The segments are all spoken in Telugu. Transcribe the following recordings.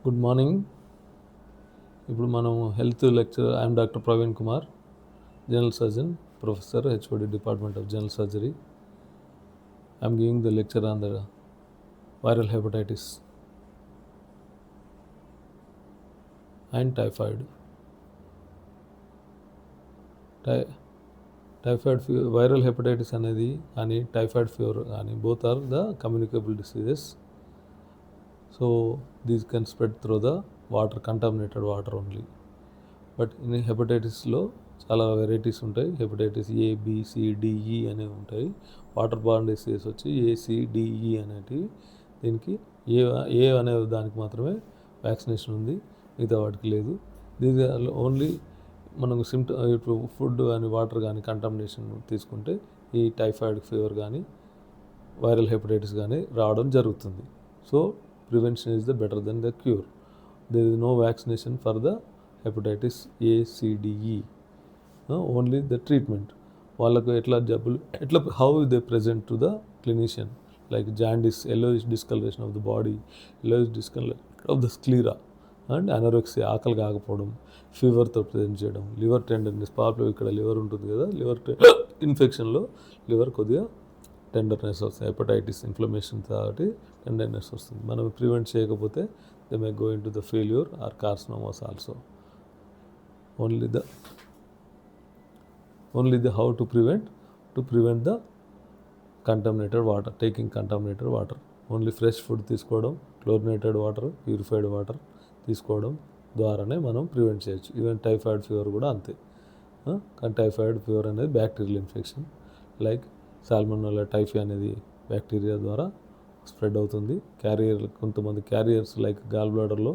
Good morning. ఇప్పుడు మనం health lecture. I'm doctor Praveen Kumar, general surgeon, professor, HOD department of general surgery. I'm giving the lecture on the viral hepatitis and typhoid. Typhoid fever, viral hepatitis అనేది కానీ టైఫాయిడ్ ఫీవర్ కానీ both are the communicable diseases. So these can spread through the water, contaminated water only. But in హెపటైటిస్లో చాలా వెరైటీస్ ఉంటాయి. Hepatitis A, B, C, D, E అనేవి ఉంటాయి. వాటర్ బార్న్ డిసీజెస్ వచ్చి ఏ, సి, డి, ఈ అనేటివి. దీనికి ఏ అనే దానికి మాత్రమే వ్యాక్సినేషన్ ఉంది, మిగతా వాటికి లేదు. దీని ఓన్లీ మనకు ఇప్పుడు ఫుడ్ కానీ వాటర్ కానీ కంటామినేషన్ తీసుకుంటే ఈ టైఫాయిడ్ ఫీవర్ కానీ వైరల్ హెపటైటిస్ కానీ రావడం జరుగుతుంది. So prevention is the better than the cure. There is no vaccination for the hepatitis A, C, D, E. Only the treatment. వాళ్ళకు how they present to the clinician, like jaundice, yellowish discoloration of the body, yellowish discoloration of the sclera, and anorexia, ఆకలి కాకపోవడం, ఫీవర్తో ప్రజెంట్ చేయడం, లివర్ టెండర్నెస్, పాపలో ఇక్కడ లివర్ ఉంటుంది కదా, లివర్ ఇన్ఫెక్షన్లో లివర్ కొద్దిగా టెండర్నెస్ వస్తుంది. హెపటైటిస్ ఇన్ఫ్లమేషన్ కాబట్టి టెండర్నెస్ వస్తుంది. మనం ప్రివెంట్ చేయకపోతే they may go into the failure or carcinomas also. only the how to prevent the contaminated water, taking contaminated water. Only fresh food తీసుకోవడం, క్లోరినేటెడ్ వాటర్, ప్యూరిఫైడ్ వాటర్ తీసుకోవడం ద్వారానే మనం ప్రివెంట్ చేయొచ్చు. ఈవెన్ టైఫాయిడ్ ఫీవర్ కూడా అంతే. కానీ టైఫాయిడ్ ఫీవర్ అనేది bacterial infection, like salmonella typhi అనేది బ్యాక్టీరియా ద్వారా స్ప్రెడ్ అవుతుంది. కొంతమంది క్యారియర్స్ లైక్ గాల్ బ్లాడర్లో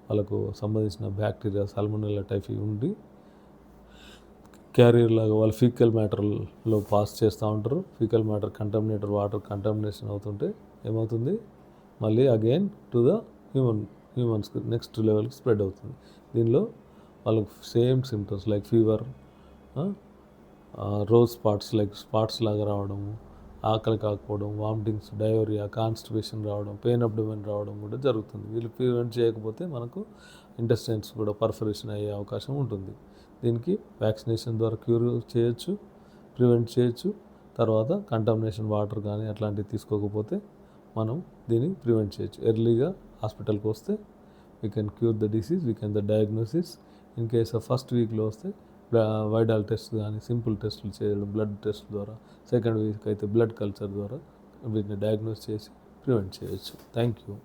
వాళ్ళకు సంబంధించిన బ్యాక్టీరియా సాల్మోనెల్లా టైఫీ ఉండి క్యారియర్ లాగా వాళ్ళు ఫీకల్ మ్యాటర్లో పాస్ చేస్తూ ఉంటారు. Faecal matter contaminated water contamination అవుతుంటే ఏమవుతుంది, మళ్ళీ అగైన్ టు ద హ్యూమన్స్కి నెక్స్ట్ లెవెల్కి స్ప్రెడ్ అవుతుంది. దీనిలో వాళ్ళకు same symptoms like fever, rose spots లాగా రావడము, ఆకలి కాకపోవడం, వామిటింగ్స్, డయోరియా, కాన్స్టిపేషన్ రావడం, పెయిన్ అబ్డోమెన్ రావడం కూడా జరుగుతుంది. వీళ్ళు ప్రివెంట్ చేయకపోతే మనకు ఇంటెస్టైన్స్ కూడా పర్ఫరేషన్ అయ్యే అవకాశం ఉంటుంది. దీనికి వ్యాక్సినేషన్ ద్వారా క్యూర్ చేయొచ్చు, ప్రివెంట్ చేయొచ్చు. తర్వాత కంటామినేషన్ వాటర్ కానీ అట్లాంటివి తీసుకోకపోతే మనం దీన్ని ప్రివెంట్ చేయొచ్చు. ఎర్లీగా హాస్పిటల్కి వస్తే we can cure the disease, we can the diagnosis. In case of first వీక్లో వస్తే వైడాల్ టెస్ట్ కానీ సింపుల్ టెస్టులు చేయడం బ్లడ్ టెస్ట్ ద్వారా, సెకండ్ వీక్ అయితే బ్లడ్ కల్చర్ ద్వారా వీటిని డయాగ్నోస్ చేసి ప్రివెంట్ చేయొచ్చు. Thank you.